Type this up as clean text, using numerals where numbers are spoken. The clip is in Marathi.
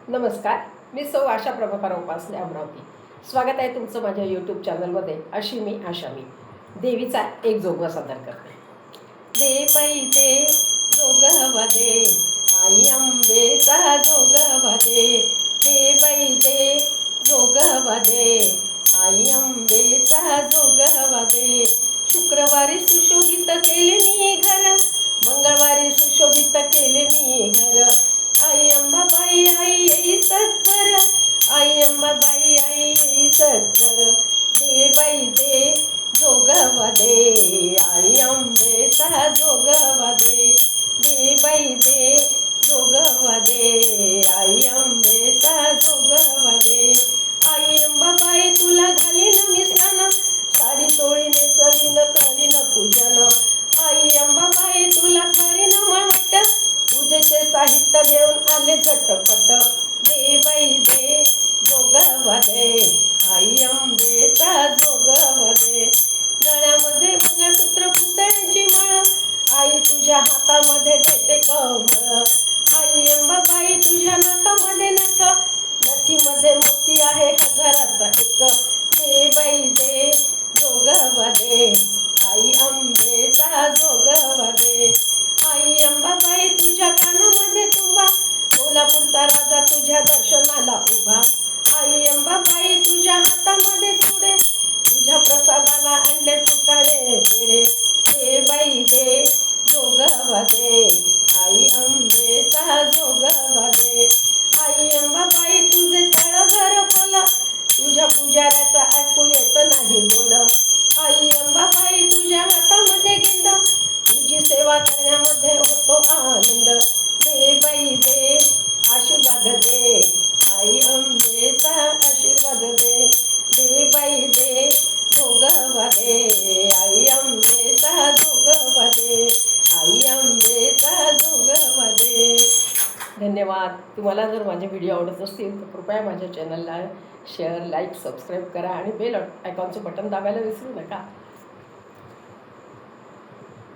नमस्कार, मी सौ आशा प्रभाकर उपासने अमरावती. स्वागत आहे तुमचं माझ्या यूट्यूब चॅनलमध्ये. अशी मी आशा देवीचा एक जोगवा सादर करते. दे पैसे जोगवा दे, आई अंबेचा जोगवा दे. दे पैसे जोगवा दे, आई अंबेचा जोगवा दे. शुक्रवारी सुशोभित केले मी घर, मंगळवारी सुशोभित केले मी घर. आई अंबाबाई आई येई सत्वर, आई अंबाबाई आई येई सत्वर. दे बाई दे जोगवा दे, आई अंबेचा जोगवा दे. दे बाई दे जोगवा दे, आई अंबेचा जोगवा दे. आई अंबाबाई तुला घालीन मी स्नान, साडी चोळी नेसवीन करीन पूजन. आई अंबाबाई तुला करीन मळवट, पूजेचे साहित्य घेऊन आले झटपट. दे बाई दे जोगवा दे, आई अंबेचा जोगवा दे. गळ्यामध्ये मंगळसूत्र पुतळ्याची माळ, आई तुझ्या हातामध्ये देते कमळ. आई अंबाबाई तुझ्या नाकामध्ये नथ, नथीमध्ये मोती आहे हजाराचा एक. दे बाई दे जोगवा दे, आई अंबेचा जोगवा दे. आई अंबाबाई तुझ्या कानामध्ये तुंबा, कोल्हापूरचा राजा तुझ्या दर्शनाला उभा. आई अंबाबाई तुझ्या हातामध्ये चुडे, तुझ्या प्रसादाला आणले फुटाणे पेढे. दे बाई दे जोगवा दे, आई अंबेचा जोगवा दे. आई अंबाबाई तुझे तळघर खोला, तुझ्या पुजाऱ्याचा ऐकू येत नाही बोल. आई अंबाबाई तुझ्या हातामध्ये गेंदा, तुझी सेवा करण्यामध्ये होतो आनंद. दे बाई दे आशीर्वाद दे, आई अंबेचा आशीर्वाद दे. दे बाई दे जोगवा दे, आई अंबेचा जोगवा दे. आई अंबेचा जोगवा दे. धन्यवाद. तुम्हाला जर माझे व्हिडिओ आवडत असतील तर कृपया माझ्या चॅनलला शेअर, लाईक, सबस्क्राईब करा आणि बेल आयकॉनचं बटन दाबायला विसरू नका.